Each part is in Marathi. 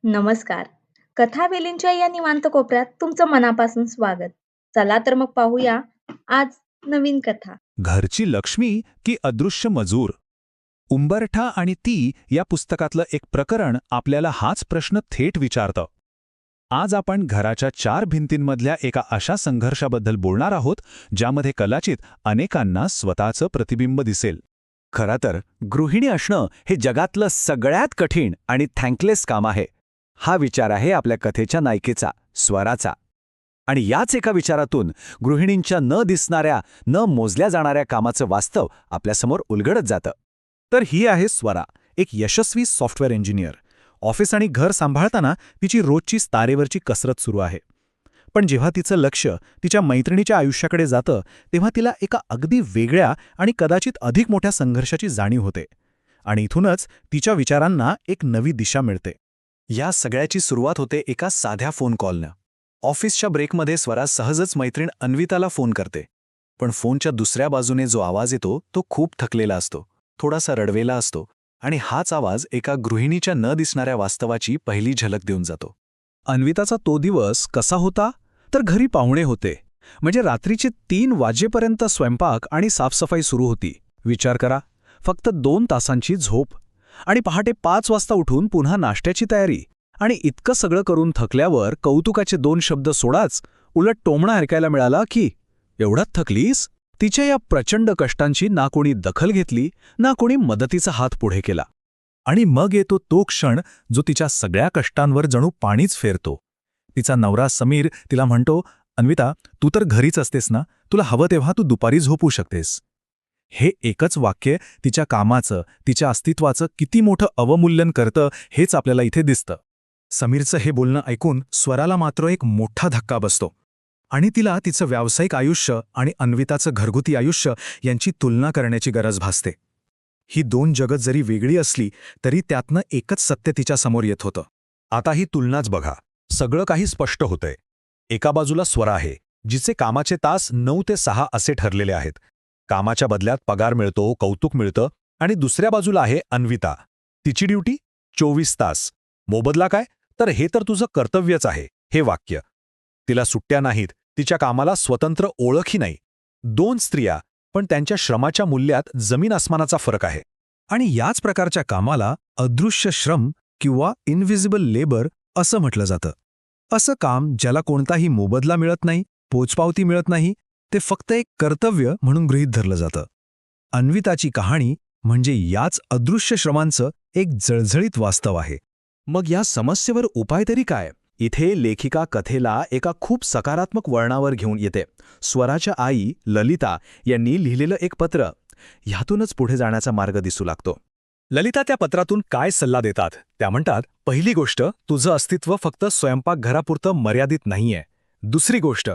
नमस्कार. कथावेलींच्या या निवांत कोपऱ्यात तुमचं मनापासून स्वागत. चला तर मग पाहूया आज नवीन कथा. घरची लक्ष्मी की अदृश्य मजूर. उंबरठा आणि ती या पुस्तकातलं एक प्रकरण आपल्याला हाच प्रश्न थेट विचारतं. आज आपण घराच्या चार भिंतींमधल्या एका अशा संघर्षाबद्दल बोलणार आहोत ज्यामध्ये कदाचित अनेकांना स्वतःचं प्रतिबिंब दिसेल. खरं तर गृहिणी असणं हे जगातलं सगळ्यात कठीण आणि थँकलेस काम आहे. हा विचार आहे आपल्या कथेच्या नायिकेचा, स्वराचा. आणि याच एका विचारातून गृहिणींच्या न दिसणाऱ्या, न मोजल्या जाणाऱ्या कामाचं वास्तव आपल्यासमोर उलगडत जातं. तर ही आहे स्वरा, एक यशस्वी सॉफ्टवेअर इंजिनियर. ऑफिस आणि घर सांभाळताना तिची रोजची तारेवरची कसरत सुरू आहे. पण जेव्हा तिचं लक्ष तिच्या मैत्रिणीच्या आयुष्याकडे जातं तेव्हा तिला एका अगदी वेगळ्या आणि कदाचित अधिक मोठ्या संघर्षाची जाणीव होते. आणि इथूनच तिच्या विचारांना एक नवी दिशा मिळते. या सगळ्याची सुरुवात होते एका साध्या फोन कॉलनं. ऑफिसच्या ब्रेकमध्ये स्वरा सहजच मैत्रीण अन्विताला फोन करते. पण फोनच्या दुसऱ्या बाजूने जो आवाज येतो तो खूप थकलेला असतो, थोडासा रडवेला असतो. आणि हाच आवाज एका गृहिणीच्या न दिसणाऱ्या वास्तवाची पहिली झलक देऊन जातो. अन्विताचा तो दिवस कसा होता? तर घरी पाहुणे होते. म्हणजे रात्रीचे 3 वाजेपर्यंत स्वयंपाक आणि साफसफाई सुरू होती. विचार करा, फक्त 2 तासांची झोप आणि पहाटे 5 वाजता उठून पुन्हा नाश्त्याची तयारी. आणि इतकं सगळं करून थकल्यावर कौतुकाचे 2 शब्द सोडाच, उलट टोमणा ऐकायला मिळाला की एवढ्यात थकलीस? तिच्या या प्रचंड कष्टांची ना कोणी दखल घेतली, ना कोणी मदतीचा हात पुढे केला. आणि मग येतो तो क्षण जो तिच्या सगळ्या कष्टांवर जणू पाणीच फेरतो. तिचा नवरा समीर तिला म्हणतो, अन्विता, तू तर घरीच असतेस ना, तुला हवं तेव्हा तू दुपारी झोपू शकतेस. हे एकच वाक्य तिच्या कामाचं, तिच्या अस्तित्वाचं किती मोठं अवमूल्यन करतं हेच आपल्याला इथे दिसतं. समीरचं हे बोलणं ऐकून स्वराला मात्र एक मोठा धक्का बसतो. आणि तिला तिचं व्यावसायिक आयुष्य आणि अन्विताचं घरगुती आयुष्य यांची तुलना करण्याची गरज भासते. ही 2 जगत जरी वेगळी असली तरी त्यातनं एकच सत्य तिच्या समोर येत होतं. आता ही तुलनाच बघा. सगळं काही स्पष्ट होतंय. एका बाजूला स्वरा आहे, जिचे कामाचे तास 9 ते 6 असे ठरलेले आहेत. कामाच्या बदल्यात पगार मिळतो, कौतुक मिळतं. आणि दुसऱ्या बाजूला आहे अन्विता. तिची ड्युटी 24 तास. मोबदला काय? तर हे तर तुझं कर्तव्यच आहे, हे वाक्य. तिला सुट्ट्या नाहीत, तिच्या कामाला स्वतंत्र ओळखही नाही. 2 स्त्रिया, पण त्यांच्या श्रमाच्या मूल्यात जमीन आसमानाचा फरक आहे. आणि याच प्रकारच्या कामाला अदृश्य श्रम किंवा इनव्हिजिबल लेबर असं म्हटलं जातं. असं काम ज्याला कोणताही मोबदला मिळत नाही, पोचपावती मिळत नाही, ते फक्त एक कर्तव्य म्हणून गृहीत धरलं जातं. अन्विताची कहाणी म्हणजे याच अदृश्य श्रमांचं एक जळजळीत वास्तव आहे. मग या समस्येवर उपाय तरी काय? इथे लेखिका कथेला एका खूप सकारात्मक वळणावर घेऊन येते. स्वराच्या आई ललिता यांनी लिहिलेलं एक पत्र. ह्यातूनच पुढे जाण्याचा मार्ग दिसू लागतो. ललिता त्या पत्रातून काय सल्ला देतात? त्या म्हणतात, पहिली गोष्ट, तुझं अस्तित्व फक्त स्वयंपाकघरापुरतं मर्यादित नाहीये. दुसरी गोष्ट,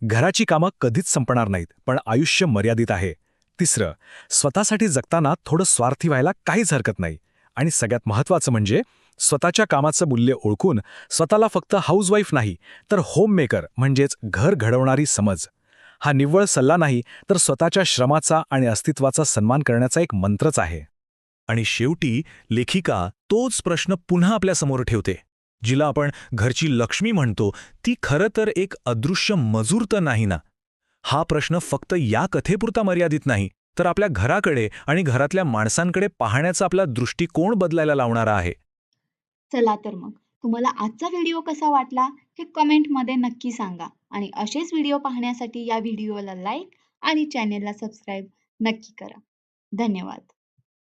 घराची कामं कधीच संपणार नाहीत, पण आयुष्य मर्यादित आहे. तिसरं, स्वतःसाठी जगताना थोडं स्वार्थी व्हायला काहीच हरकत नाही. आणि सगळ्यात महत्त्वाचं म्हणजे स्वतःच्या कामाचं मूल्य ओळखून स्वतःला फक्त हाऊसवाईफ नाही, तर होममेकर म्हणजेच घर घडवणारी समज. हा निव्वळ सल्ला नाही, तर स्वतःच्या श्रमाचा आणि अस्तित्वाचा सन्मान करण्याचा एक मंत्रच आहे. आणि शेवटी लेखिका तोच प्रश्न पुन्हा आपल्यासमोर ठेवते. जिला आपण घरची लक्ष्मी म्हणतो, ती खरं तर एक अदृश्य मजूर तर नाही ना? हा प्रश्न फक्त या कथेपुरता मर्यादित नाही, तर आपल्या घराकडे आणि घरातल्या माणसांकडे पाहण्याचा आपला दृष्टिकोन बदलायला लावणारा आहे. चला तर मग तुम्हाला आजचा व्हिडिओ कसा वाटला हे कमेंटमध्ये नक्की सांगा. आणि असेच व्हिडिओ पाहण्यासाठी या व्हिडिओला लाईक आणि चॅनेलला सबस्क्राईब नक्की करा. धन्यवाद.